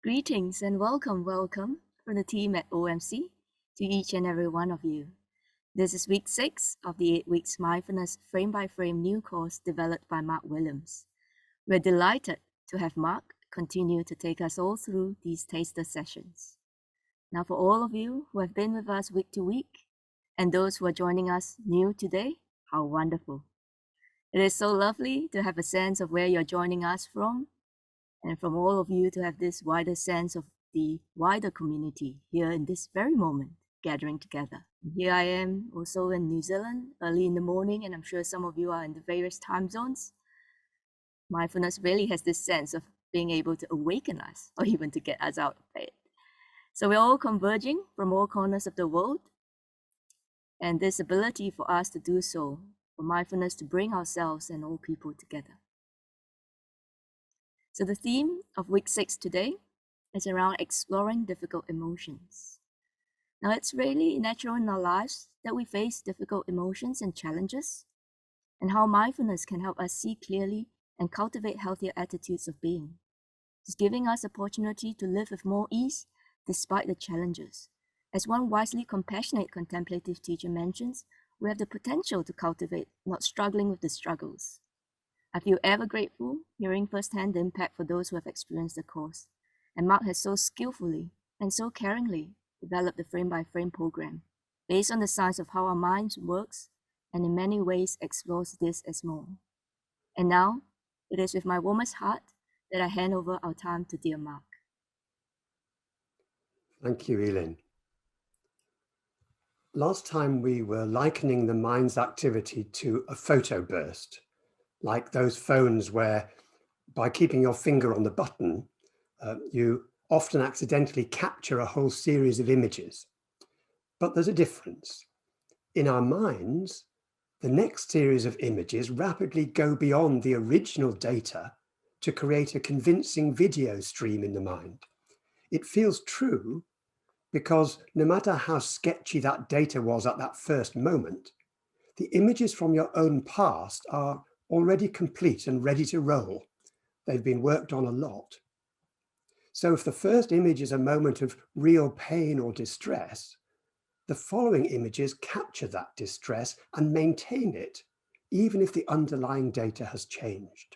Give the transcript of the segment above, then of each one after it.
Greetings and welcome from the team at OMC to each and every one of you. This is week 6 of the 8 Weeks Mindfulness Frame by Frame new course developed by Mark Williams. We're delighted to have Mark continue to take us all through these taster sessions. Now for all of you who have been with us week to week and those who are joining us new today, how wonderful. It is so lovely to have a sense of where you're joining us from and from all of you to have this wider sense of the wider community here in this very moment, gathering together. Here I am also in New Zealand, early in the morning, and I'm sure some of you are in the various time zones. Mindfulness really has this sense of being able to awaken us or even to get us out of bed. So we're all converging from all corners of the world, and this ability for us to do so, for mindfulness to bring ourselves and all people together. So the theme of week 6 today is around exploring difficult emotions. Now it's really natural in our lives that we face difficult emotions and challenges, and how mindfulness can help us see clearly and cultivate healthier attitudes of being. It's giving us opportunity to live with more ease despite the challenges. As one wisely compassionate contemplative teacher mentions, we have the potential to cultivate not struggling with the struggles. I feel ever grateful hearing firsthand the impact for those who have experienced the course, and Mark has so skillfully and so caringly developed the frame-by-frame program, based on the science of how our mind works, and in many ways explores this as more. And now, it is with my warmest heart that I hand over our time to dear Mark. Thank you, Elin. Last time we were likening the mind's activity to a photo burst, like those phones where by keeping your finger on the button, you often accidentally capture a whole series of images. But there's a difference. In our minds, the next series of images rapidly go beyond the original data to create a convincing video stream in the mind. It feels true because no matter how sketchy that data was at that first moment, the images from your own past are already complete and ready to roll. They've been worked on a lot. So if the first image is a moment of real pain or distress, the following images capture that distress and maintain it, even if the underlying data has changed.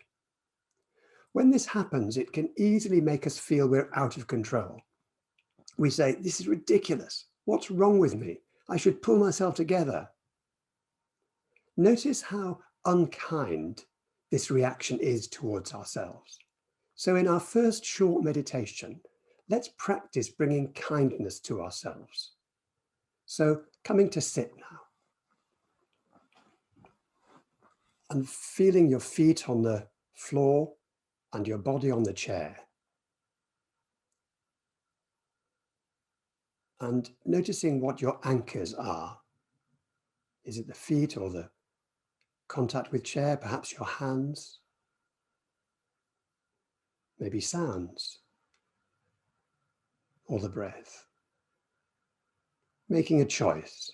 When this happens, it can easily make us feel we're out of control. We say, this is ridiculous. What's wrong with me? I should pull myself together. Notice how unkind this reaction is towards ourselves. So in our first short meditation, let's practice bringing kindness to ourselves. So coming to sit now and feeling your feet on the floor and your body on the chair. And noticing what your anchors are. Is it the feet or the contact with chair, perhaps your hands? Maybe sounds or the breath. Making a choice.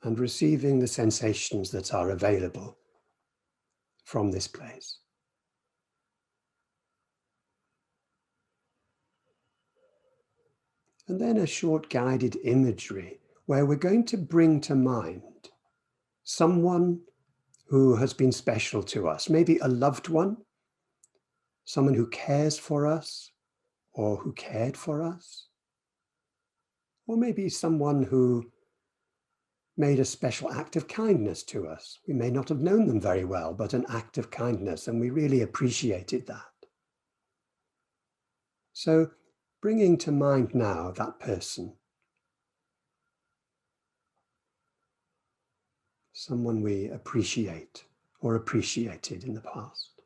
And receiving the sensations that are available from this place. And then a short guided imagery where we're going to bring to mind someone who has been special to us, maybe a loved one, someone who cares for us or who cared for us, or maybe someone who made a special act of kindness to us. We may not have known them very well, but an act of kindness, and we really appreciated that. So bringing to mind now that person, someone we appreciate or appreciated in the past.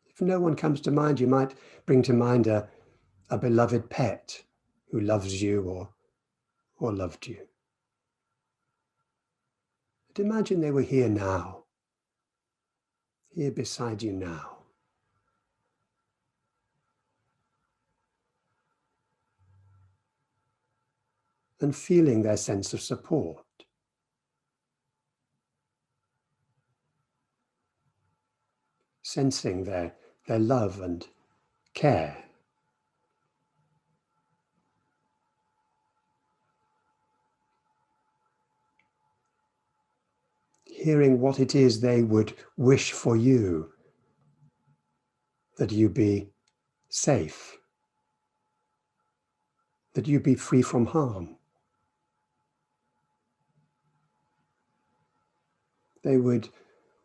If no one comes to mind, you might bring to mind a beloved pet who loves you or loved you. But imagine they were here now, here beside you now. And feeling their sense of support. sensing their love and care. Hearing what it is they would wish for you, that you be safe, that you be free from harm. They would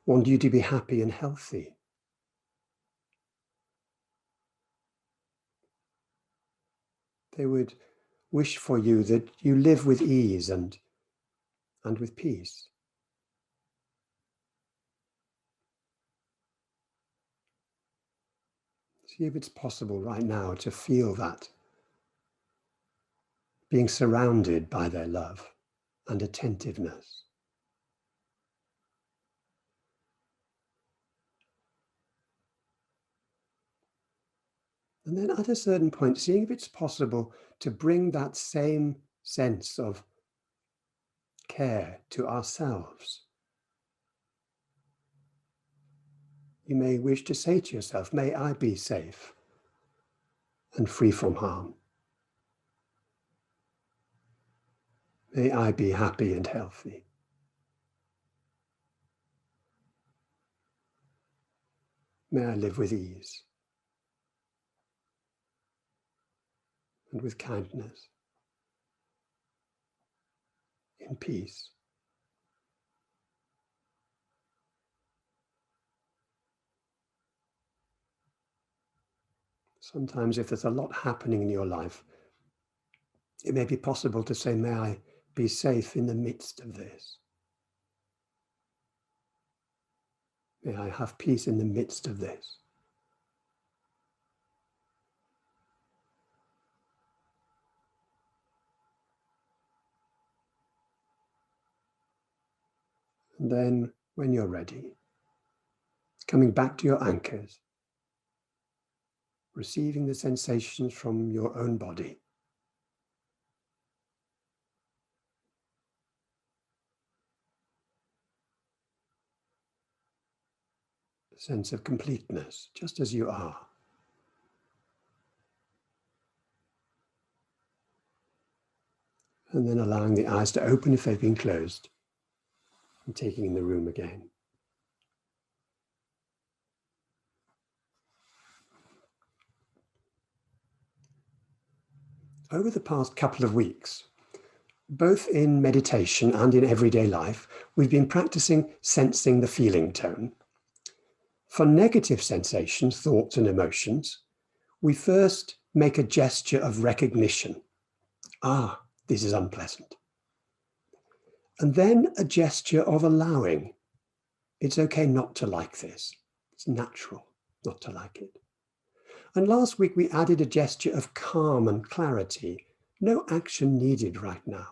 want you to be happy and healthy. They would wish for you that you live with ease and with peace. See if it's possible right now to feel that, being surrounded by their love and attentiveness. And then at a certain point, seeing if it's possible to bring that same sense of care to ourselves. You may wish to say to yourself, may I be safe and free from harm. May I be happy and healthy. May I live with ease and with kindness, in peace. Sometimes if there's a lot happening in your life, it may be possible to say, may I be safe in the midst of this. May I have peace in the midst of this. And then when you're ready, coming back to your anchors, receiving the sensations from your own body. A sense of completeness, just as you are. And then allowing the eyes to open if they've been closed, and taking in the room again. Over the past couple of weeks, both in meditation and in everyday life, we've been practicing sensing the feeling tone. For negative sensations, thoughts, and emotions, we first make a gesture of recognition. Ah, this is unpleasant. And then a gesture of allowing. It's okay not to like this. It's natural not to like it. And last week we added a gesture of calm and clarity. No action needed right now.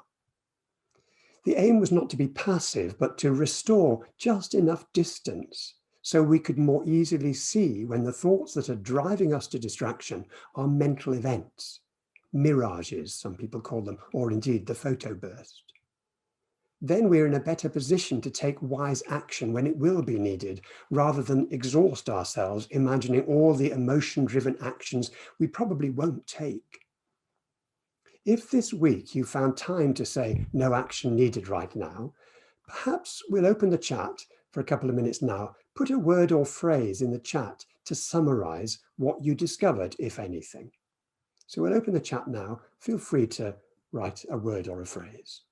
The aim was not to be passive, but to restore just enough distance so we could more easily see when the thoughts that are driving us to distraction are mental events, mirages, some people call them, or indeed the photo burst. Then we're in a better position to take wise action when it will be needed, rather than exhaust ourselves imagining all the emotion-driven actions we probably won't take. If this week you found time to say no action needed right now, perhaps we'll open the chat for a couple of minutes now. Put a word or phrase in the chat to summarize what you discovered, if anything. So we'll open the chat now. Feel free to write a word or a phrase.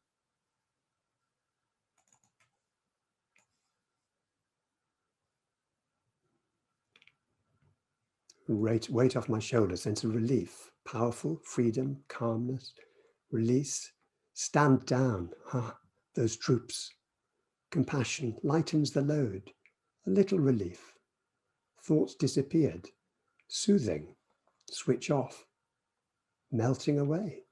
Weight off my shoulders, sense of relief, powerful, freedom, calmness, release, stand down, those troops. Compassion lightens the load, a little relief. Thoughts disappeared, soothing, switch off, melting away.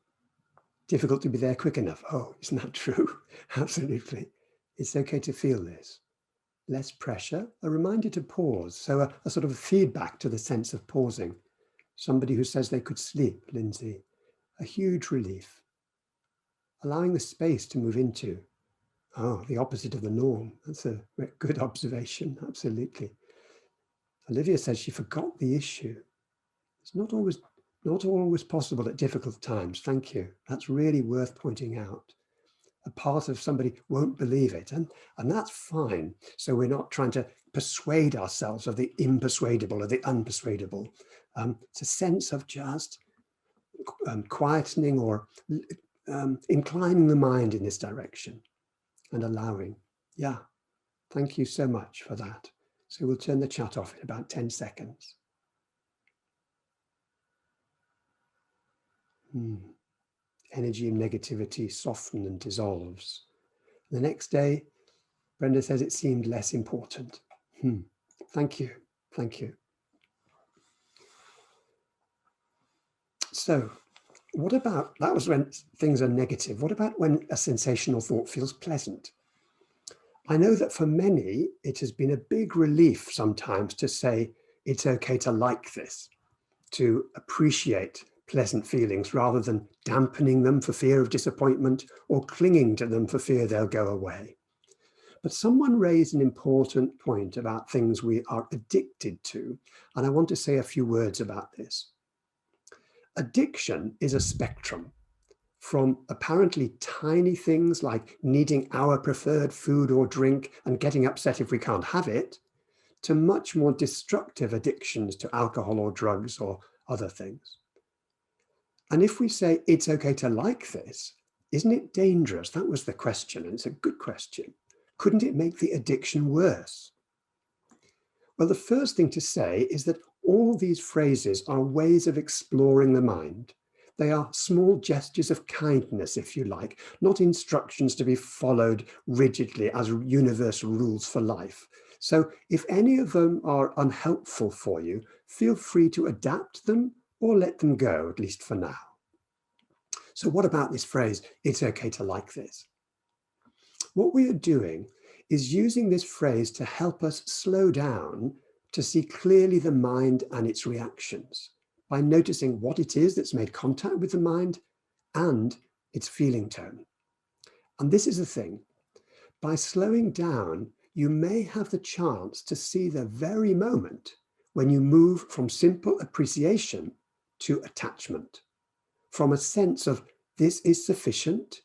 Difficult to be there quick enough. Oh, isn't that true? Absolutely. It's okay to feel this. Less pressure, a reminder to pause. So a sort of feedback to the sense of pausing. Somebody who says they could sleep, Lindsay, a huge relief. Allowing the space to move into, the opposite of the norm. That's a good observation, absolutely. Olivia says she forgot the issue. It's not always possible at difficult times. Thank you. That's really worth pointing out. A part of somebody won't believe it, and that's fine. So we're not trying to persuade ourselves of the impersuadable or the unpersuadable. It's a sense of just quietening or inclining the mind in this direction and allowing. Yeah, thank you so much for that. So we'll turn the chat off in about 10 seconds. Energy and negativity soften and dissolves. The next day, Brenda says it seemed less important. Thank you. Thank you. So what about, that was when things are negative. What about when a sensational thought feels pleasant? I know that for many, it has been a big relief sometimes to say, it's okay to like this, to appreciate pleasant feelings rather than dampening them for fear of disappointment or clinging to them for fear they'll go away. But someone raised an important point about things we are addicted to, and I want to say a few words about this. Addiction is a spectrum from apparently tiny things like needing our preferred food or drink and getting upset if we can't have it, to much more destructive addictions to alcohol or drugs or other things. And if we say it's okay to like this, isn't it dangerous? That was the question, and it's a good question. Couldn't it make the addiction worse? Well, the first thing to say is that all these phrases are ways of exploring the mind. They are small gestures of kindness, if you like, not instructions to be followed rigidly as universal rules for life. So if any of them are unhelpful for you, feel free to adapt them or let them go, at least for now. So what about this phrase, it's okay to like this? What we are doing is using this phrase to help us slow down to see clearly the mind and its reactions by noticing what it is that's made contact with the mind and its feeling tone. And this is the thing. By slowing down, you may have the chance to see the very moment when you move from simple appreciation to attachment, from a sense of this is sufficient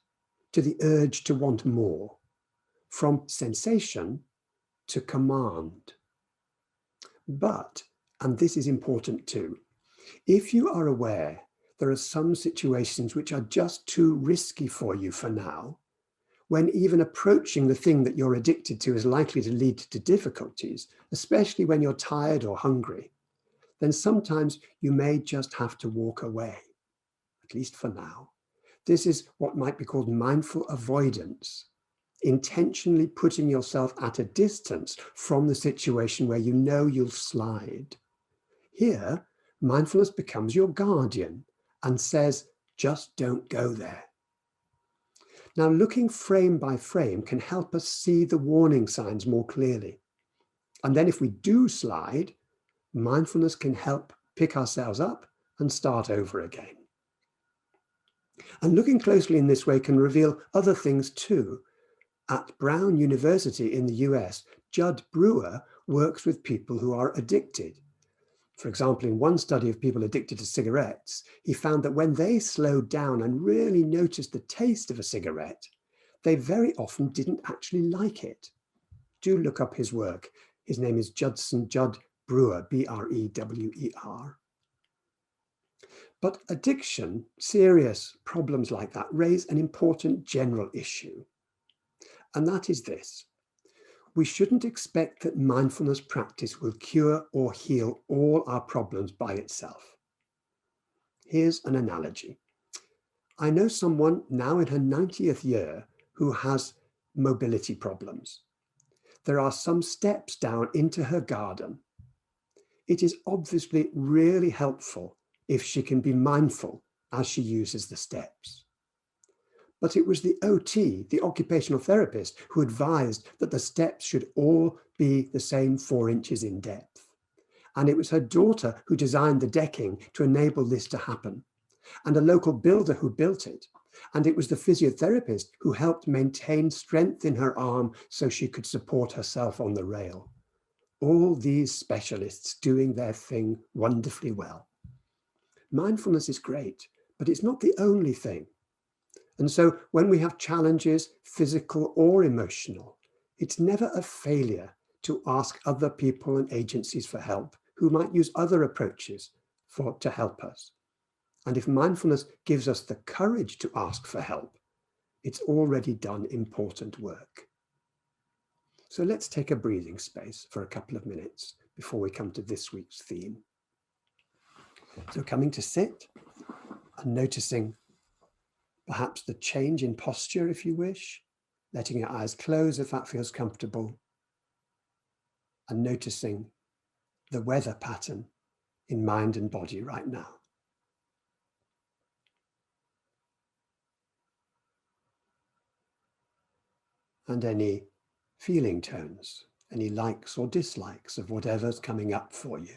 to the urge to want more, from sensation to command. But, and this is important too, if you are aware there are some situations which are just too risky for you for now, when even approaching the thing that you're addicted to is likely to lead to difficulties, especially when you're tired or hungry, then sometimes you may just have to walk away, at least for now. This is what might be called mindful avoidance, intentionally putting yourself at a distance from the situation where you know you'll slide. Here, mindfulness becomes your guardian and says, just don't go there. Now, looking frame by frame can help us see the warning signs more clearly. And then if we do slide, mindfulness can help pick ourselves up and start over again. And looking closely in this way can reveal other things too. At Brown University in the US, Judd Brewer works with people who are addicted. For example, in one study of people addicted to cigarettes, he found that when they slowed down and really noticed the taste of a cigarette, they very often didn't actually like it. Do look up his work. His name is Judd Brewer, B-R-E-W-E-R. But addiction, serious problems like that, raise an important general issue. And that is this. We shouldn't expect that mindfulness practice will cure or heal all our problems by itself. Here's an analogy. I know someone now in her 90th year who has mobility problems. There are some steps down into her garden. It is obviously really helpful if she can be mindful as she uses the steps. But it was the OT, the occupational therapist, who advised that the steps should all be the same 4 inches in depth. And it was her daughter who designed the decking to enable this to happen, and a local builder who built it. And it was the physiotherapist who helped maintain strength in her arm so she could support herself on the rail. All these specialists doing their thing wonderfully well. Mindfulness is great, but it's not the only thing. And so when we have challenges, physical or emotional, it's never a failure to ask other people and agencies for help who might use other approaches to help us. And if mindfulness gives us the courage to ask for help, it's already done important work. So let's take a breathing space for a couple of minutes before we come to this week's theme. So coming to sit and noticing perhaps the change in posture if you wish, letting your eyes close if that feels comfortable, and noticing the weather pattern in mind and body right now. And any feeling tones, any likes or dislikes of whatever's coming up for you.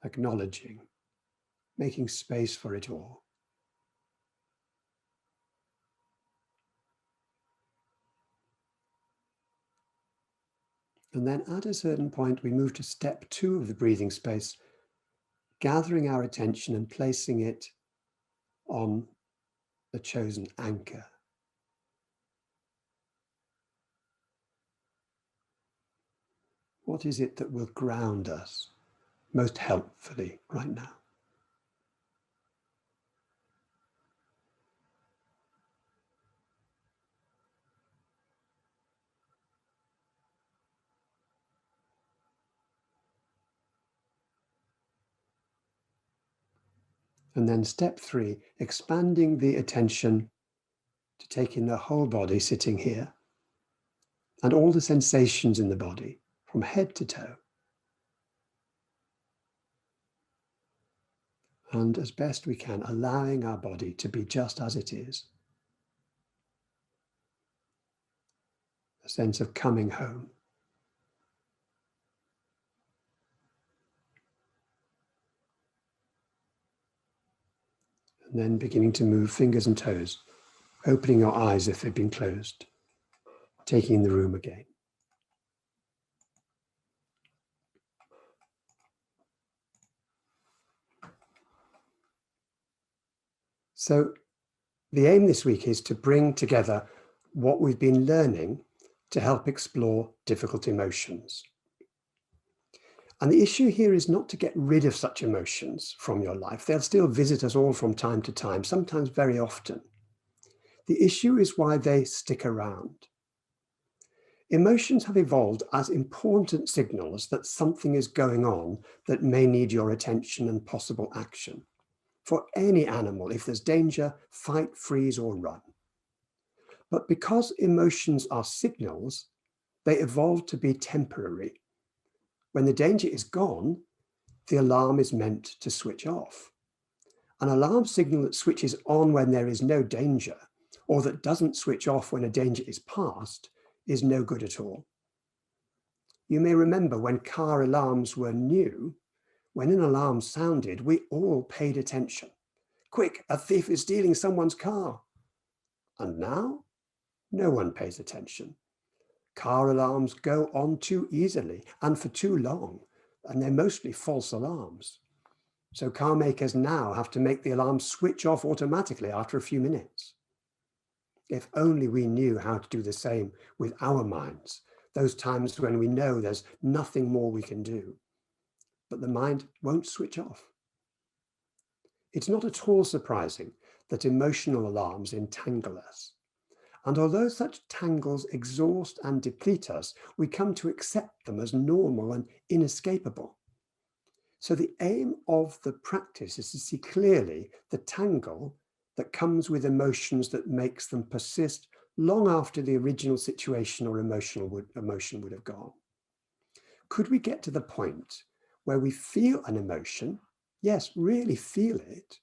Acknowledging, making space for it all. And then at a certain point, we move to step 2 of the breathing space, gathering our attention and placing it on the chosen anchor. What is it that will ground us most helpfully right now? And then step 3, expanding the attention to take in the whole body sitting here and all the sensations in the body from head to toe. And as best we can, allowing our body to be just as it is. A sense of coming home. And then beginning to move fingers and toes, opening your eyes if they've been closed, taking in the room again. So the aim this week is to bring together what we've been learning to help explore difficult emotions. And the issue here is not to get rid of such emotions from your life. They'll still visit us all from time to time, sometimes very often. The issue is why they stick around. Emotions have evolved as important signals that something is going on that may need your attention and possible action. For any animal, if there's danger, fight, freeze, or run. But because emotions are signals, they evolved to be temporary. When the danger is gone, the alarm is meant to switch off. An alarm signal that switches on when there is no danger, or that doesn't switch off when a danger is past, is no good at all. You may remember when car alarms were new, when an alarm sounded, we all paid attention. Quick, a thief is stealing someone's car. And now, no one pays attention. Car alarms go on too easily and for too long, and they're mostly false alarms. So car makers now have to make the alarm switch off automatically after a few minutes. If only we knew how to do the same with our minds, those times when we know there's nothing more we can do. But the mind won't switch off. It's not at all surprising that emotional alarms entangle us. And although such tangles exhaust and deplete us, we come to accept them as normal and inescapable. So the aim of the practice is to see clearly the tangle that comes with emotions that makes them persist long after the original situation or emotion would have gone. Could we get to the point where we feel an emotion, yes, really feel it,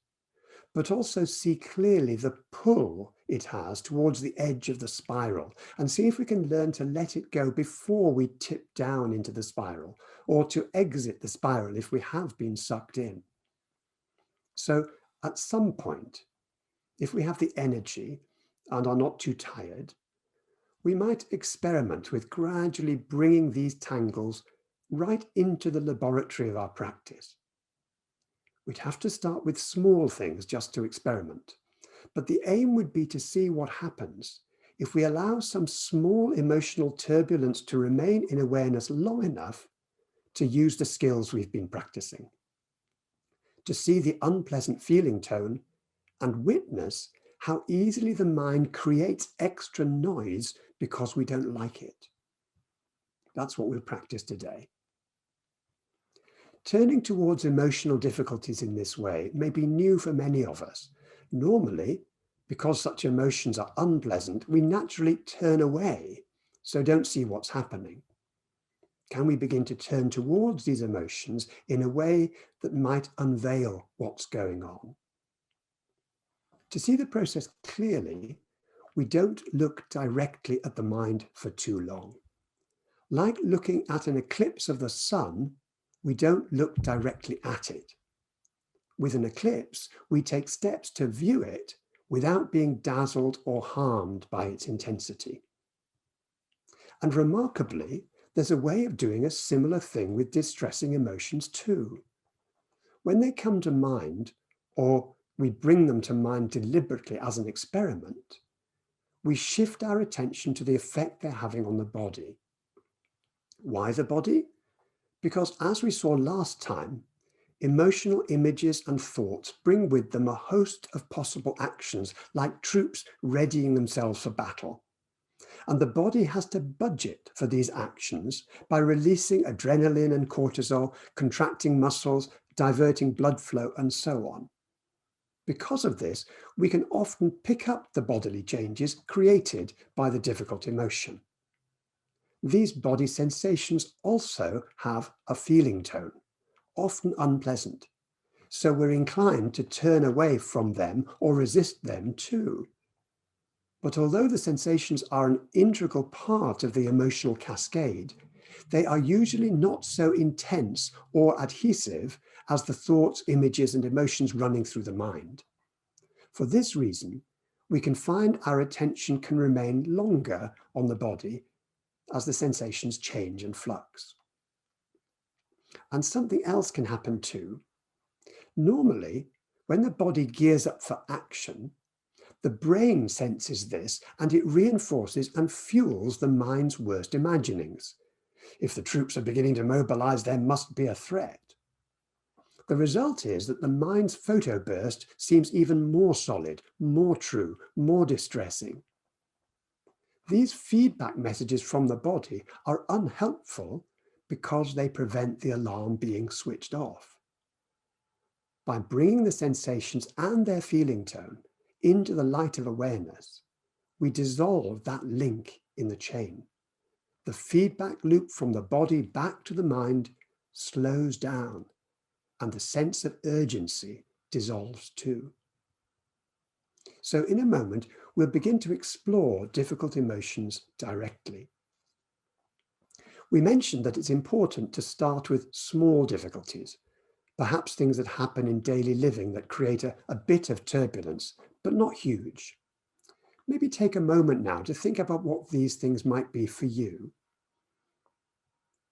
but also see clearly the pull it has towards the edge of the spiral, and see if we can learn to let it go before we tip down into the spiral, or to exit the spiral if we have been sucked in. So at some point, if we have the energy and are not too tired, we might experiment with gradually bringing these tangles right into the laboratory of our practice. We'd have to start with small things just to experiment, but the aim would be to see what happens if we allow some small emotional turbulence to remain in awareness long enough to use the skills we've been practicing, to see the unpleasant feeling tone and witness how easily the mind creates extra noise because we don't like it. That's what we'll practice today. Turning towards emotional difficulties in this way may be new for many of us. Normally, because such emotions are unpleasant, we naturally turn away, so don't see what's happening. Can we begin to turn towards these emotions in a way that might unveil what's going on? To see the process clearly, we don't look directly at the mind for too long. Like looking at an eclipse of the sun, we don't look directly at it. With an eclipse, we take steps to view it without being dazzled or harmed by its intensity. And remarkably, there's a way of doing a similar thing with distressing emotions too. When they come to mind, or we bring them to mind deliberately as an experiment, we shift our attention to the effect they're having on the body. Why the body? Because as we saw last time, emotional images and thoughts bring with them a host of possible actions, like troops readying themselves for battle. And the body has to budget for these actions by releasing adrenaline and cortisol, contracting muscles, diverting blood flow, and so on. Because of this, we can often pick up the bodily changes created by the difficult emotion. These body sensations also have a feeling tone, often unpleasant, so we're inclined to turn away from them or resist them too. But although the sensations are an integral part of the emotional cascade, they are usually not so intense or adhesive as the thoughts, images, and emotions running through the mind. For this reason, we can find our attention can remain longer on the body as the sensations change and flux. And something else can happen too. Normally, when the body gears up for action, the brain senses this and it reinforces and fuels the mind's worst imaginings. If the troops are beginning to mobilize, there must be a threat. The result is that the mind's photo burst seems even more solid, more true, more distressing. These feedback messages from the body are unhelpful because they prevent the alarm being switched off. By bringing the sensations and their feeling tone into the light of awareness, we dissolve that link in the chain. The feedback loop from the body back to the mind slows down, and the sense of urgency dissolves too. So in a moment, we'll begin to explore difficult emotions directly. We mentioned that it's important to start with small difficulties, perhaps things that happen in daily living that create a bit of turbulence, but not huge. Maybe take a moment now to think about what these things might be for you.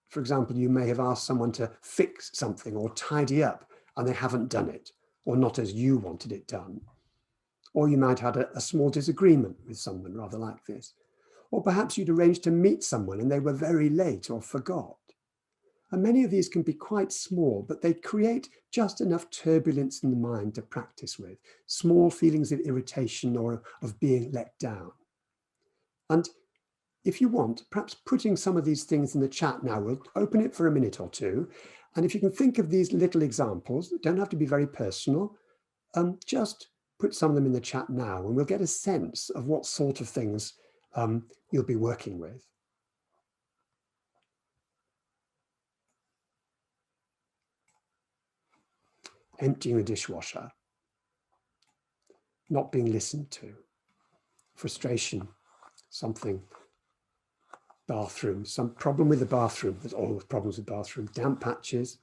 For example, you may have asked someone to fix something or tidy up, and they haven't done it, or not as you wanted it done. Or you might have had a small disagreement with someone rather like this. Or perhaps you'd arranged to meet someone and they were very late or forgot. And many of these can be quite small, but they create just enough turbulence in the mind to practice with, small feelings of irritation or of being let down. And if you want, perhaps putting some of these things in the chat now, we'll open it for a minute or two. And if you can think of these little examples, that don't have to be very personal, just put some of them in the chat now, and we'll get a sense of what sort of things you'll be working with. Emptying the dishwasher, not being listened to, frustration, something, bathroom, some problem with the bathroom. There's always problems with bathroom, damp patches,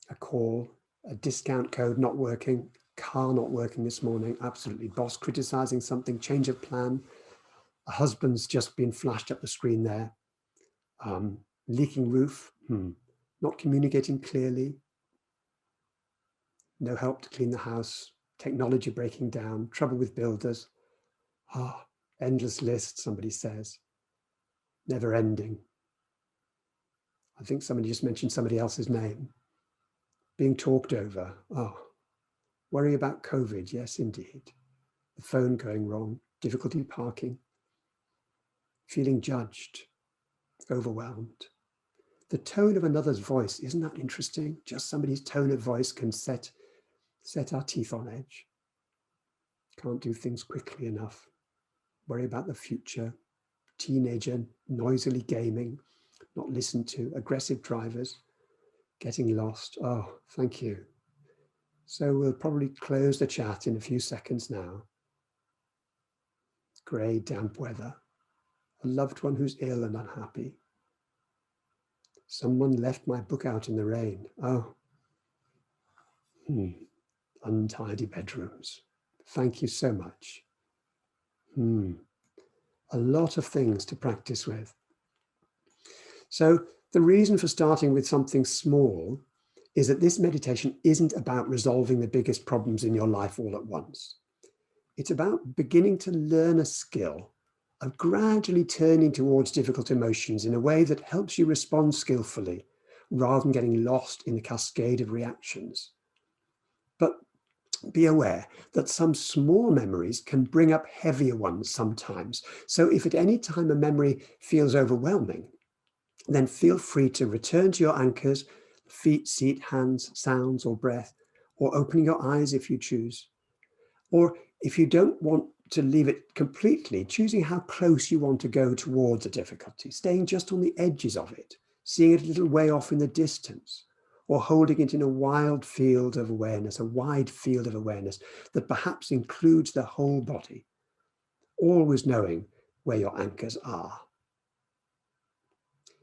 a call, a discount code not working, car not working this morning, absolutely. Boss criticizing something, change of plan. A husband's just been flashed up the screen there. Leaking roof, not communicating clearly, no help to clean the house, technology breaking down, trouble with builders. Endless list, somebody says. Never ending. I think somebody just mentioned somebody else's name. Being talked over. Worry about COVID. Yes, indeed. The phone going wrong. Difficulty parking. Feeling judged. Overwhelmed. The tone of another's voice. Isn't that interesting? Just somebody's tone of voice can set our teeth on edge. Can't do things quickly enough. Worry about the future. Teenager noisily gaming. Not listened to. Aggressive drivers. Getting lost. Thank you. So we'll probably close the chat in a few seconds now. Grey, damp weather. A loved one who's ill and unhappy. Someone left my book out in the rain. Untidy bedrooms. Thank you so much. A lot of things to practice with. So the reason for starting with something small is that this meditation isn't about resolving the biggest problems in your life all at once. It's about beginning to learn a skill of gradually turning towards difficult emotions in a way that helps you respond skillfully rather than getting lost in the cascade of reactions. But be aware that some small memories can bring up heavier ones sometimes. So if at any time a memory feels overwhelming, then feel free to return to your anchors, feet, seat, hands, sounds, or breath, or opening your eyes if you choose. Or if you don't want to leave it completely, choosing how close you want to go towards a difficulty, staying just on the edges of it, seeing it a little way off in the distance, or holding it in a wide field of awareness that perhaps includes the whole body, always knowing where your anchors are.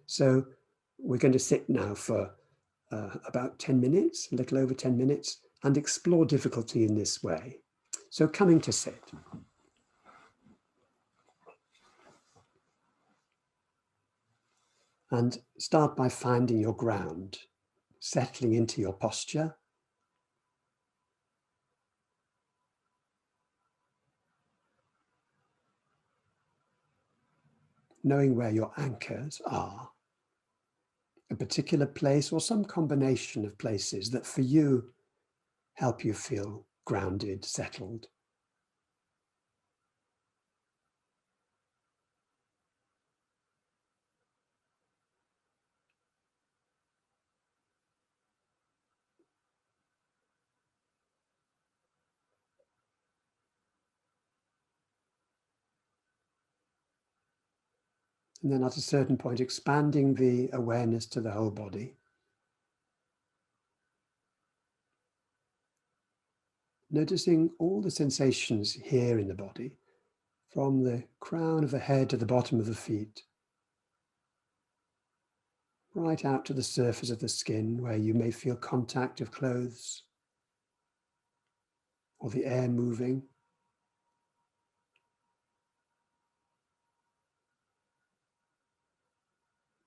So we're going to sit now for about 10 minutes, a little over 10 minutes, and explore difficulty in this way. So coming to sit. And start by finding your ground, settling into your posture. Knowing where your anchors are. A particular place or some combination of places that for you help you feel grounded, settled. And then at a certain point, expanding the awareness to the whole body. Noticing all the sensations here in the body, from the crown of the head to the bottom of the feet, right out to the surface of the skin where you may feel contact of clothes or the air moving.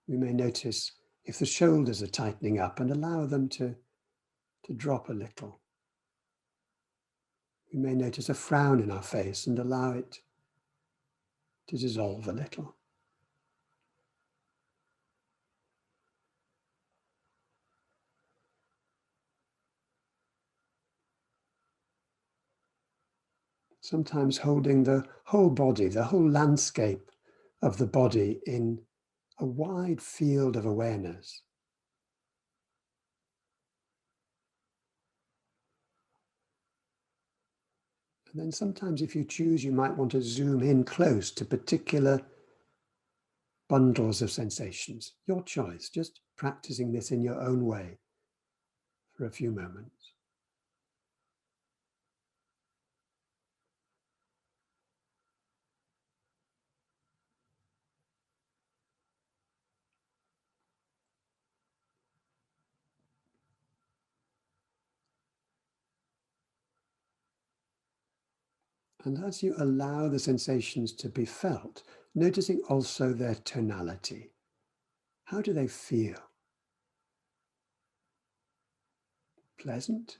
We may notice if the shoulders are tightening up and allow them to drop a little. We may notice a frown in our face and allow it to dissolve a little. Sometimes holding the whole body, the whole landscape of the body in a wide field of awareness. And then sometimes if you choose, you might want to zoom in close to particular bundles of sensations. Your choice, just practicing this in your own way for a few moments. And as you allow the sensations to be felt, noticing also their tonality. How do they feel? Pleasant?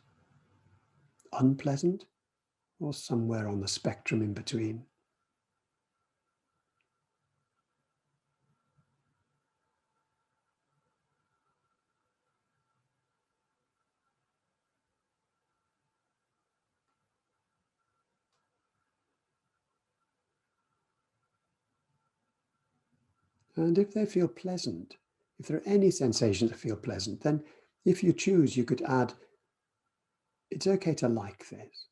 Unpleasant? Or somewhere on the spectrum in between? And if they feel pleasant, if there are any sensations that feel pleasant, then if you choose, you could add, it's okay to like this.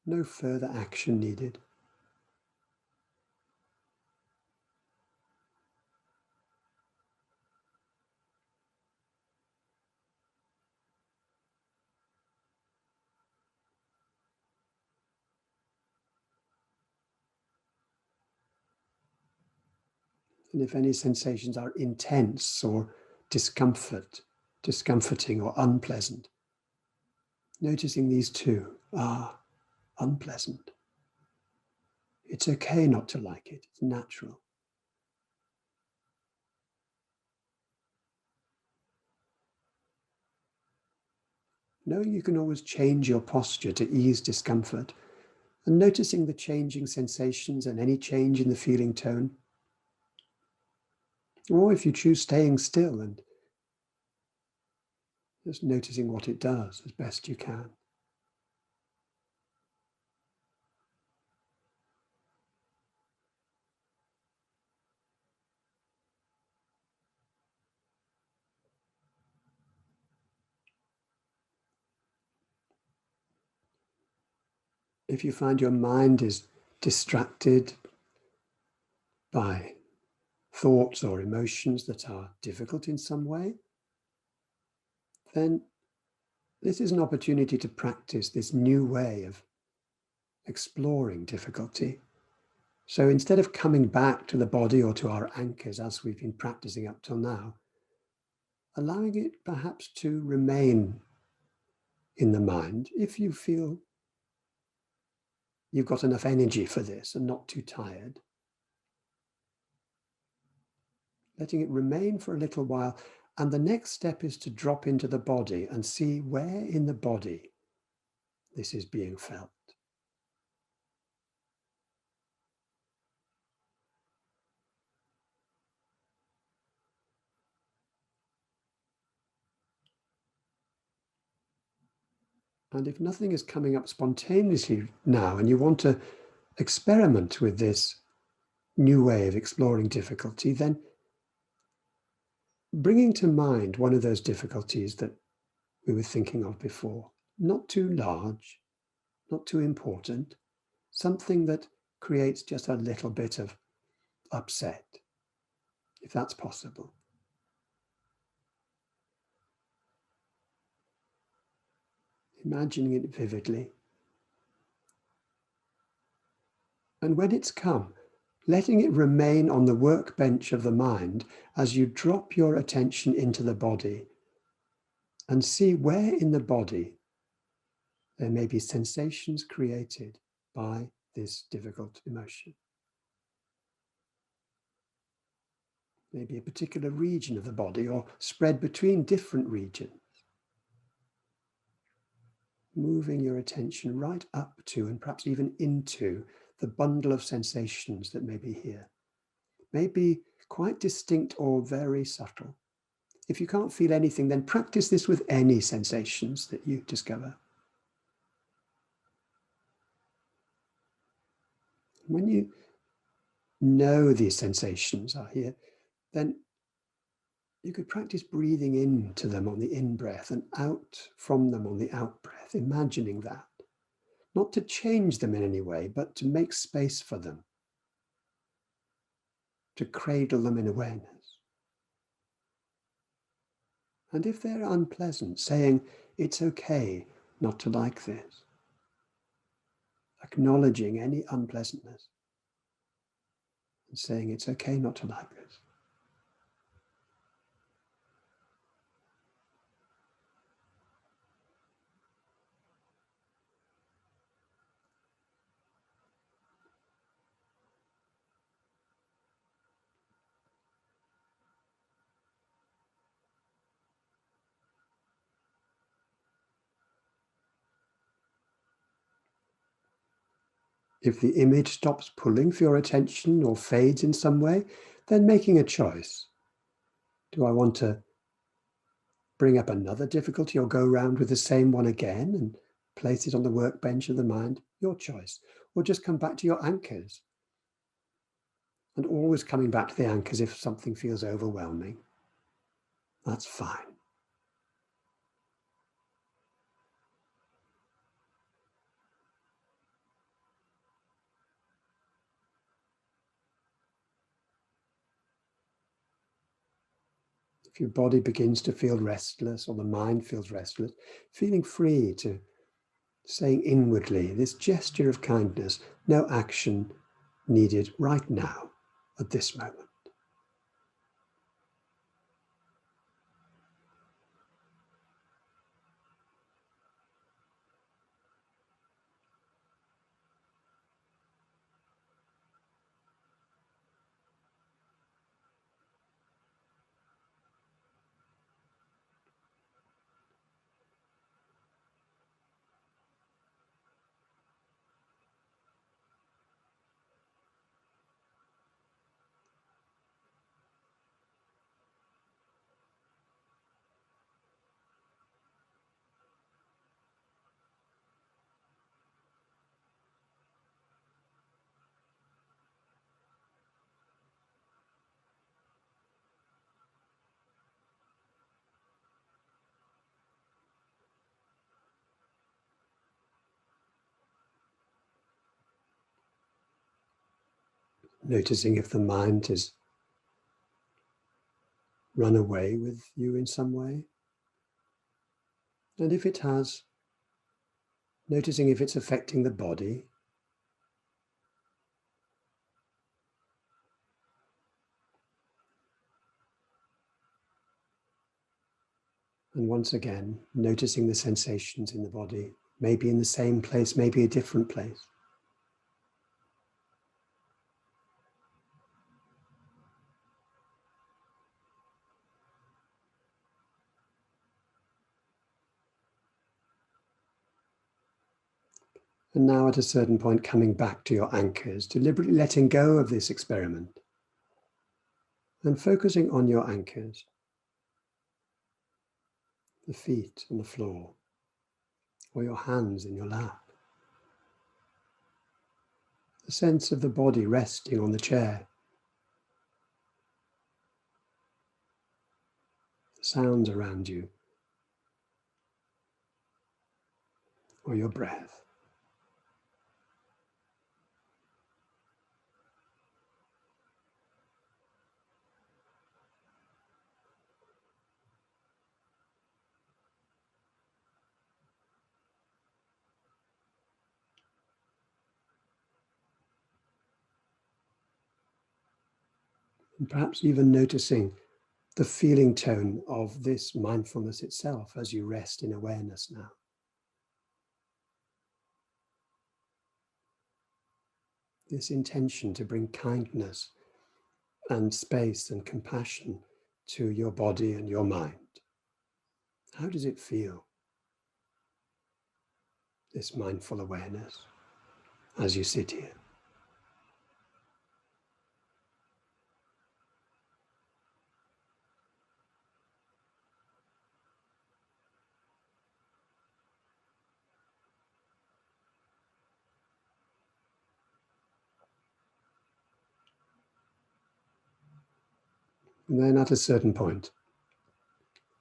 No further action needed. And if any sensations are intense or discomforting or unpleasant, noticing these two are unpleasant. It's okay not to like it, it's natural. Knowing you can always change your posture to ease discomfort, and noticing the changing sensations and any change in the feeling tone. Or if you choose, staying still and just noticing what it does as best you can. If you find your mind is distracted by thoughts or emotions that are difficult in some way, then this is an opportunity to practice this new way of exploring difficulty. So instead of coming back to the body or to our anchors as we've been practicing up till now, allowing it perhaps to remain in the mind if you feel you've got enough energy for this and not too tired. Letting it remain for a little while. And the next step is to drop into the body and see where in the body this is being felt. And if nothing is coming up spontaneously now and you want to experiment with this new way of exploring difficulty, then bringing to mind one of those difficulties that we were thinking of before, not too large, not too important, something that creates just a little bit of upset, if that's possible. Imagining it vividly. And when it's come, letting it remain on the workbench of the mind as you drop your attention into the body and see where in the body there may be sensations created by this difficult emotion. Maybe a particular region of the body or spread between different regions. Moving your attention right up to and perhaps even into the bundle of sensations that may be here. May be quite distinct or very subtle. If you can't feel anything, then practice this with any sensations that you discover. When you know these sensations are here, then you could practice breathing into them on the in-breath and out from them on the out-breath, imagining that. Not to change them in any way, but to make space for them, to cradle them in awareness. And if they're unpleasant, saying, it's okay not to like this, acknowledging any unpleasantness and saying, it's okay not to like this. If the image stops pulling for your attention or fades in some way, then making a choice. Do I want to bring up another difficulty or go around with the same one again and place it on the workbench of the mind? Your choice. Or just come back to your anchors. And always coming back to the anchors if something feels overwhelming. That's fine. If your body begins to feel restless or the mind feels restless, feeling free to saying inwardly this gesture of kindness, no action needed right now at this moment. Noticing if the mind has run away with you in some way. And if it has, noticing if it's affecting the body. And once again, noticing the sensations in the body, maybe in the same place, maybe a different place. And now at a certain point, coming back to your anchors, deliberately letting go of this experiment and focusing on your anchors, the feet on the floor, or your hands in your lap, the sense of the body resting on the chair, the sounds around you, or your breath. And perhaps even noticing the feeling tone of this mindfulness itself as you rest in awareness now. This intention to bring kindness and space and compassion to your body and your mind. How does it feel, this mindful awareness, as you sit here? And then at a certain point,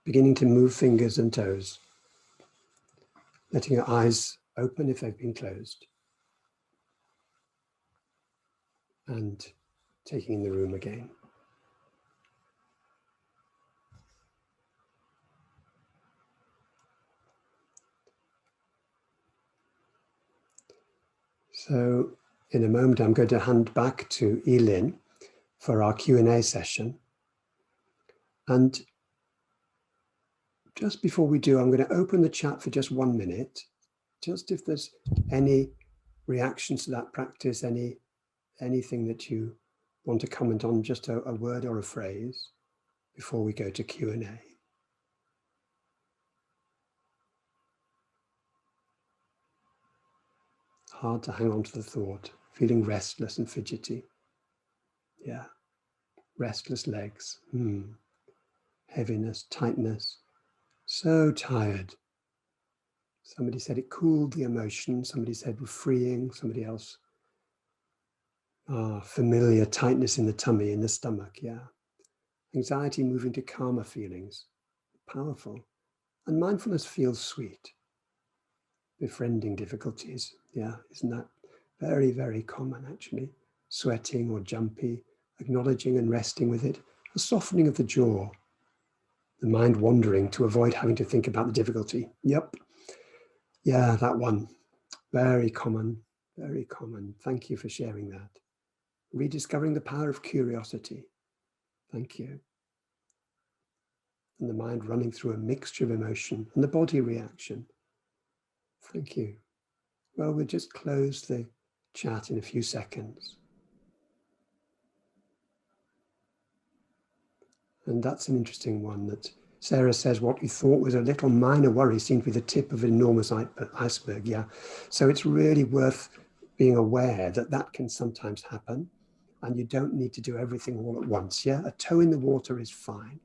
beginning to move fingers and toes, letting your eyes open if they've been closed, and taking in the room again. So in a moment, I'm going to hand back to Elin for our Q&A session. And just before we do, I'm going to open the chat for just 1 minute, just if there's any reactions to that practice, anything that you want to comment on, just a word or a phrase before we go to Q&A. hard to hang on to the thought, feeling restless and fidgety. Yeah, restless legs, heaviness, tightness, so tired. Somebody said it cooled the emotion. Somebody said we're freeing. Somebody else, familiar tightness in the tummy, in the stomach, yeah. Anxiety moving to calmer feelings, powerful. And mindfulness feels sweet. Befriending difficulties, yeah, isn't that very, very common actually? Sweating or jumpy, acknowledging and resting with it, a softening of the jaw, the mind wandering to avoid having to think about the difficulty. Yep, yeah, that one, very common, very common. Thank you for sharing that. Rediscovering the power of curiosity. Thank you. And the mind running through a mixture of emotion and the body reaction. Thank you. Well, we'll just close the chat in a few seconds. And that's an interesting one that Sarah says what you thought was a little minor worry seemed to be the tip of an enormous iceberg. Yeah. So it's really worth being aware that that can sometimes happen and you don't need to do everything all at once. Yeah. A toe in the water is fine.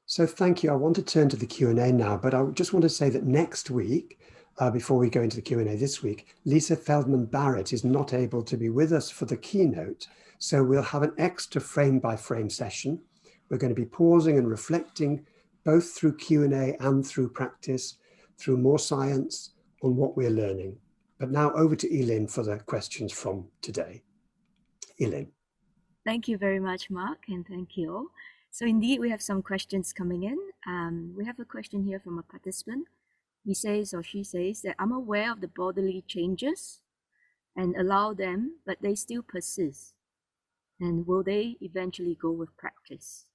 So thank you. I want to turn to the Q&A now, but I just want to say that next week, before we go into the Q&A this week, Lisa Feldman Barrett is not able to be with us for the keynote. So we'll have an extra frame by frame session. We're going to be pausing and reflecting both through Q&A and through practice, through more science on what we're learning. But now over to Elin for the questions from today. Elin. Thank you very much, Mark, and thank you all. So indeed, we have some questions coming in. We have a question here from a participant. He says or she says that I'm aware of the bodily changes and allow them, but they still persist. And will they eventually go with practice?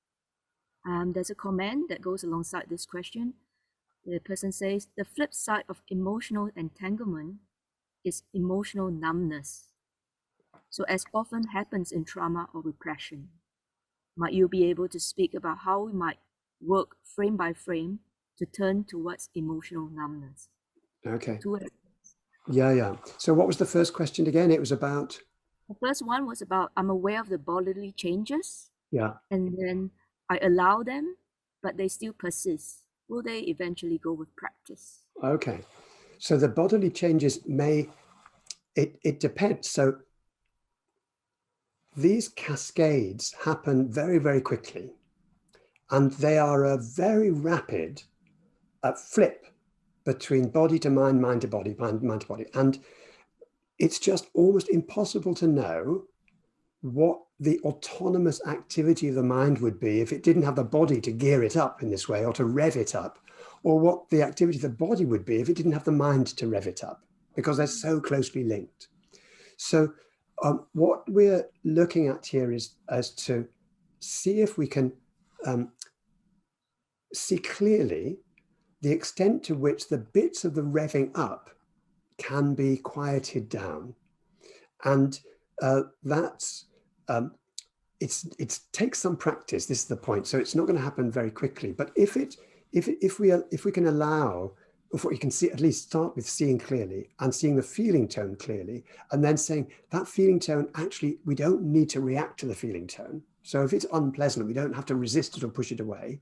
There's a comment that goes alongside this question. The person says, the flip side of emotional entanglement is emotional numbness. So as often happens in trauma or repression, might you be able to speak about how we might work frame by frame to turn towards emotional numbness? Okay. Towards Yeah. So what was the first question again? It was about? The first one was about I'm aware of the bodily changes. Yeah. And then I allow them, but they still persist. Will they eventually go with practice? Okay. So the bodily changes it depends. So these cascades happen very, very quickly. And they are a very rapid flip between body to mind, mind to body, mind to body. And it's just almost impossible to know what the autonomous activity of the mind would be if it didn't have the body to gear it up in this way or to rev it up, or what the activity of the body would be if it didn't have the mind to rev it up, because they're so closely linked. So what we're looking at here is as to see if we can see clearly the extent to which the bits of the revving up can be quieted down. And that's it takes some practice. This is the point. So it's not going to happen very quickly. But if we can allow, if you can see, at least start with seeing clearly and seeing the feeling tone clearly, and then saying that feeling tone, actually, we don't need to react to the feeling tone. So if it's unpleasant, we don't have to resist it or push it away.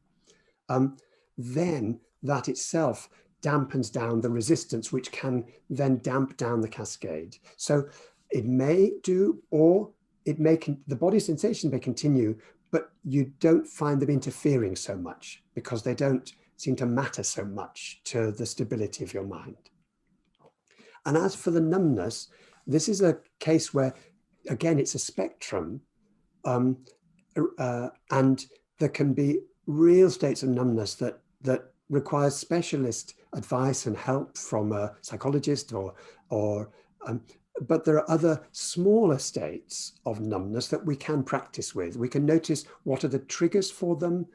Then that itself dampens down the resistance, which can then damp down the cascade. So it may do, or it may, the body sensation may continue, but you don't find them interfering so much because they don't seem to matter so much to the stability of your mind. And as for the numbness, this is a case where, again, it's a spectrum, and there can be real states of numbness that requires specialist advice and help from a psychologist but there are other smaller states of numbness that we can practice with. We can notice what are the triggers for them.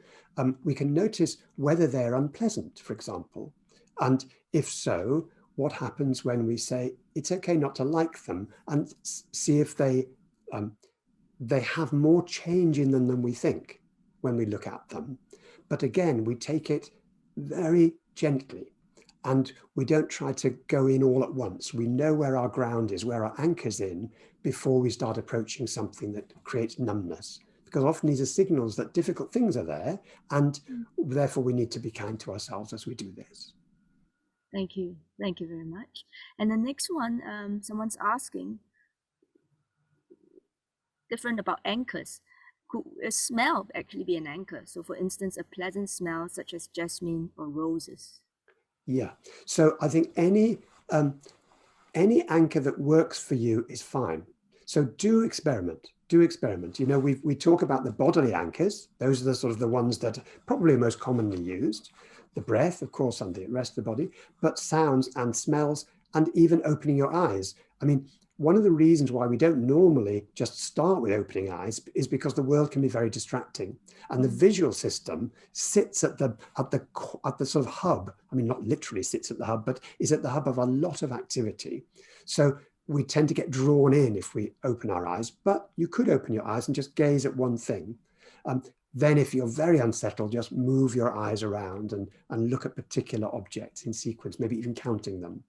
We can notice whether they're unpleasant, for example. And if so, what happens when we say it's okay not to like them, and see if they have more change in them than we think when we look at them. But again, we take it very gently. And we don't try to go in all at once. We know where our ground is, where our anchor's in, before we start approaching something that creates numbness. Because often these are signals that difficult things are there, and therefore we need to be kind to ourselves as we do this. Thank you. Thank you very much. And the next one, someone's asking, different about anchors. Could a smell actually be an anchor? So for instance, a pleasant smell such as jasmine or roses. Yeah. So I think any anchor that works for you is fine. So do experiment. Do experiment. You know, we talk about the bodily anchors. Those are the sort of the ones that are probably most commonly used. The breath, of course, and the rest of the body, but sounds and smells, and even opening your eyes. I mean, one of the reasons why we don't normally just start with opening eyes is because the world can be very distracting, and the visual system sits at the sort of hub. I mean, not literally sits at the hub, but is at the hub of a lot of activity. So we tend to get drawn in if we open our eyes, but you could open your eyes and just gaze at one thing. Then if you're very unsettled, just move your eyes around and look at particular objects in sequence, maybe even counting them.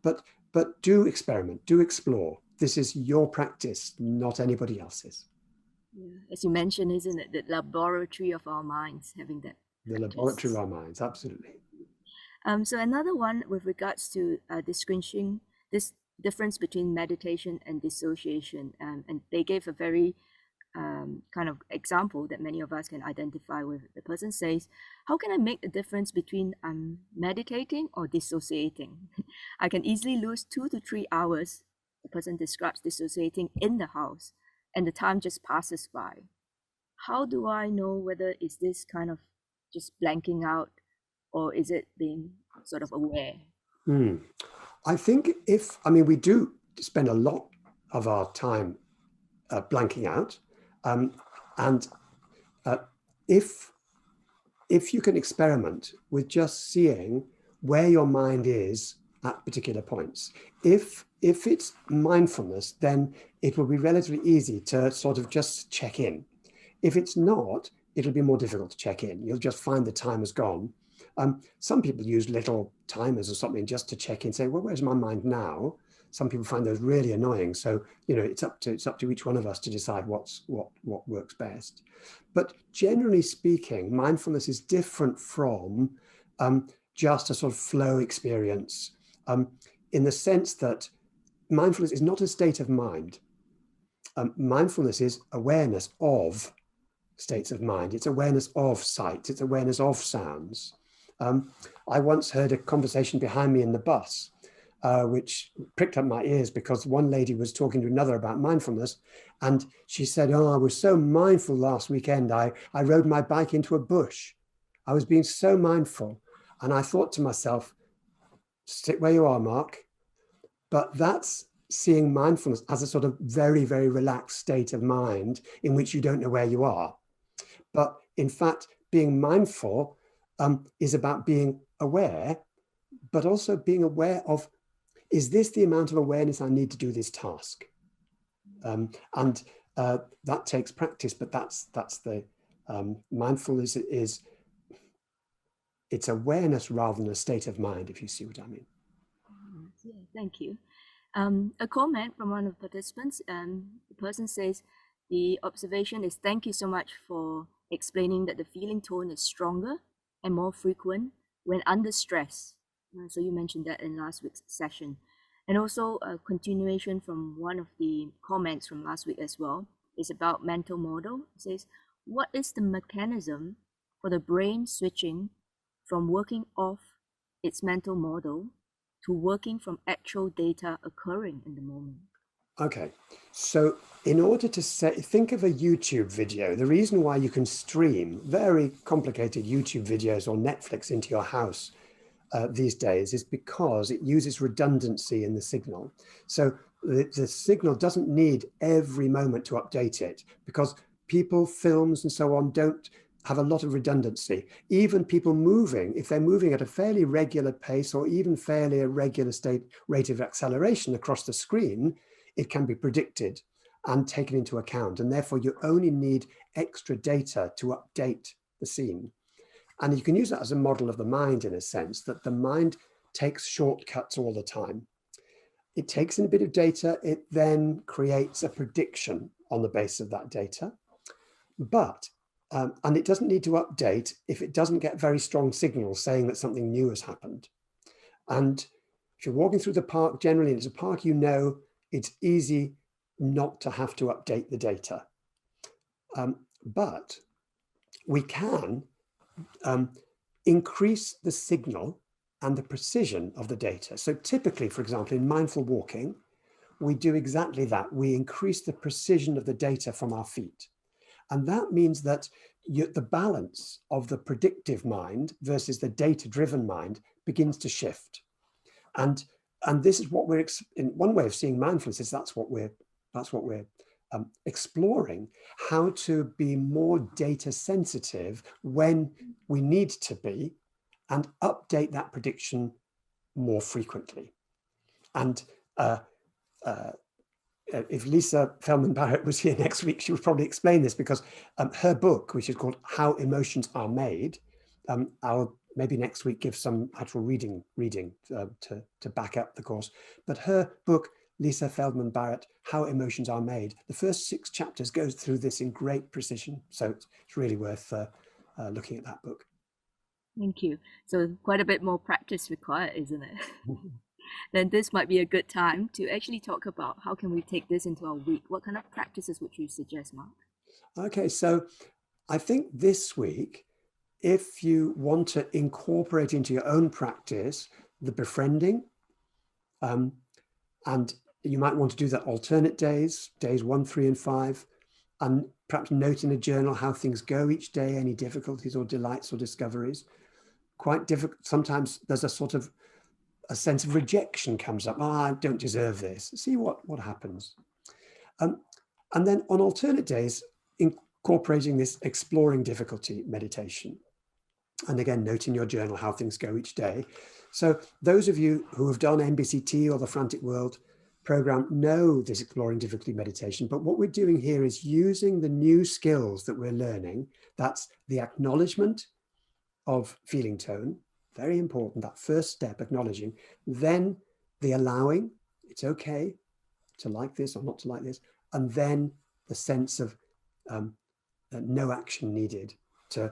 But do experiment, do explore. This is your practice, not anybody else's. Yeah. As you mentioned, isn't it, the laboratory of our minds, having that The laboratory practice. of our minds, absolutely. So another one with regards to distinguishing this difference between meditation and dissociation, and they gave a very kind of example that many of us can identify with. The person says, how can I make the difference between meditating or dissociating? I can easily lose 2 to 3 hours. The person describes dissociating in the house, and the time just passes by. How do I know whether is this kind of just blanking out, or is it being sort of aware? I think we do spend a lot of our time blanking out. And if you can experiment with just seeing where your mind is at particular points, if it's mindfulness, then it will be relatively easy to sort of just check in. If it's not, it'll be more difficult to check in. You'll just find the time has gone. Some people use little timers or something just to check in, say, well, where's my mind now? Some people find those really annoying. So, you know, it's up to each one of us to decide what works best. But generally speaking, mindfulness is different from just a sort of flow experience, in the sense that mindfulness is not a state of mind. Mindfulness is awareness of states of mind. It's awareness of sight. It's awareness of sounds. I once heard a conversation behind me in the bus, which pricked up my ears because one lady was talking to another about mindfulness. And she said, oh, I was so mindful last weekend. I rode my bike into a bush. I was being so mindful. And I thought to myself, sit where you are, Mark. But that's seeing mindfulness as a sort of very, very relaxed state of mind in which you don't know where you are. But in fact, being mindful is about being aware, but also being aware of, is this the amount of awareness I need to do this task? And that takes practice, but that's the mindfulness is, it's awareness rather than a state of mind, if you see what I mean. Yeah, thank you. A comment from one of the participants, the person says, the observation is, thank you so much for explaining that the feeling tone is stronger and more frequent when under stress. So you mentioned that in last week's session. And also a continuation from one of the comments from last week as well is about mental model. It says, what is the mechanism for the brain switching from working off its mental model to working from actual data occurring in the moment? Okay, so in order to think of a YouTube video, the reason why you can stream very complicated YouTube videos or Netflix into your house these days is because it uses redundancy in the signal. So the signal doesn't need every moment to update it, because people, films and so on don't have a lot of redundancy. Even people moving, if they're moving at a fairly regular pace or even fairly irregular rate of acceleration across the screen, it can be predicted and taken into account. And therefore you only need extra data to update the scene. And you can use that as a model of the mind, in a sense, that the mind takes shortcuts all the time. It takes in a bit of data, it then creates a prediction on the basis of that data. But, and it doesn't need to update if it doesn't get very strong signals saying that something new has happened. And if you're walking through the park, generally it's a park, you know, it's easy not to have to update the data. But we can increase the signal and the precision of the data. So typically, for example, in mindful walking, we do exactly that. We increase the precision of the data from our feet. And that means that the balance of the predictive mind versus the data-driven mind begins to shift. And this is what we're, in one way of seeing mindfulness is that's what we're exploring, how to be more data sensitive when we need to be, and update that prediction more frequently. And if Lisa Feldman Barrett was here next week, she would probably explain this, because her book, which is called How Emotions Are Made, I'll maybe next week give some actual reading to back up the course. But her book, Lisa Feldman Barrett, How Emotions Are Made, the first 6 chapters goes through this in great precision. So it's really worth looking at that book. Thank you. So quite a bit more practice required, isn't it? Then this might be a good time to actually talk about how can we take this into our week. What kind of practices would you suggest, Mark? Okay, so I think this week, if you want to incorporate into your own practice the befriending, and you might want to do that alternate days 1, 3, and 5, and perhaps note in a journal how things go each day, any difficulties or delights or discoveries. Quite difficult. Sometimes there's a sort of a sense of rejection comes up. Oh, I don't deserve this. See what happens. And then on alternate days, incorporating this exploring difficulty meditation. And again, note in your journal how things go each day. So those of you who have done MBCT or the Frantic World program know this exploring difficulty meditation. But what we're doing here is using the new skills that we're learning. That's the acknowledgement of feeling tone, very important, that first step, acknowledging, then the allowing, it's okay to like this or not to like this, and then the sense of no action needed, to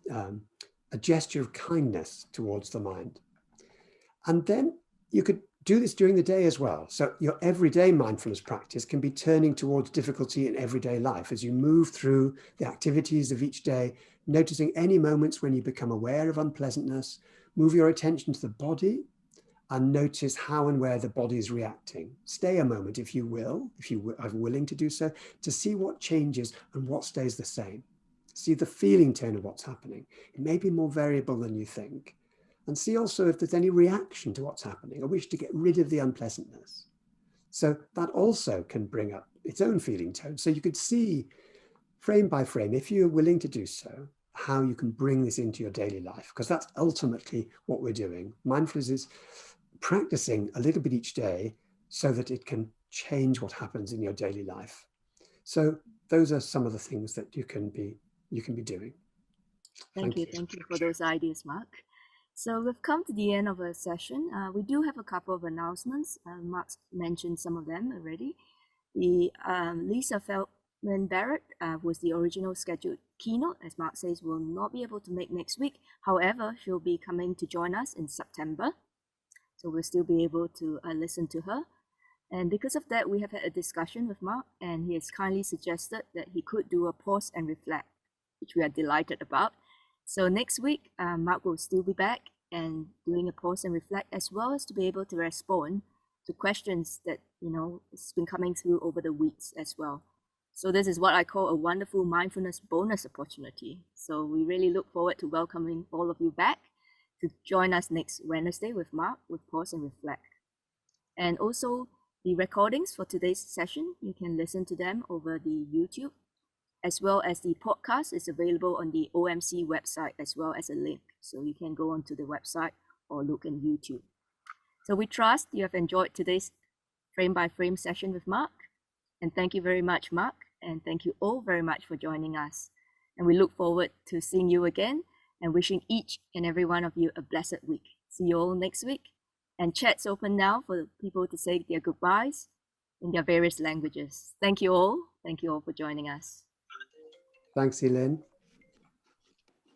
a gesture of kindness towards the mind. And then you could do this during the day as well. So your everyday mindfulness practice can be turning towards difficulty in everyday life as you move through the activities of each day, noticing any moments when you become aware of unpleasantness. Move your attention to the body and notice how and where the body is reacting. Stay a moment, if you are willing to do so, to see what changes and what stays the same. See the feeling tone of what's happening. It may be more variable than you think. And see also if there's any reaction to what's happening, a wish to get rid of the unpleasantness. So that also can bring up its own feeling tone. So you could see frame by frame, if you're willing to do so, how you can bring this into your daily life, because that's ultimately what we're doing. Mindfulness is practicing a little bit each day so that it can change what happens in your daily life. So those are some of the things that you can be doing. Thank you for those ideas, Mark. So we've come to the end of our session. We do have a couple of announcements. Mark mentioned some of them already. The Lisa Feldman Barrett, who was the original scheduled keynote, as Mark says, will not be able to make next week. However, she'll be coming to join us in September. So we'll still be able to listen to her. And because of that, we have had a discussion with Mark, and he has kindly suggested that he could do a pause and reflect, which we are delighted about. So next week, Mark will still be back and doing a pause and reflect, as well as to be able to respond to questions that, has been coming through over the weeks as well. So this is what I call a wonderful mindfulness bonus opportunity. So we really look forward to welcoming all of you back to join us next Wednesday with Mark with Pause and Reflect. And also the recordings for today's session, you can listen to them over the YouTube, as well as the podcast is available on the OMC website as well as a link. So you can go onto the website or look in YouTube. So we trust you have enjoyed today's frame by frame session with Mark. And thank you very much, Mark. And thank you all very much for joining us. And we look forward to seeing you again and wishing each and every one of you a blessed week. See you all next week. And chat's open now for people to say their goodbyes in their various languages. Thank you all. Thank you all for joining us. Thanks, Elaine.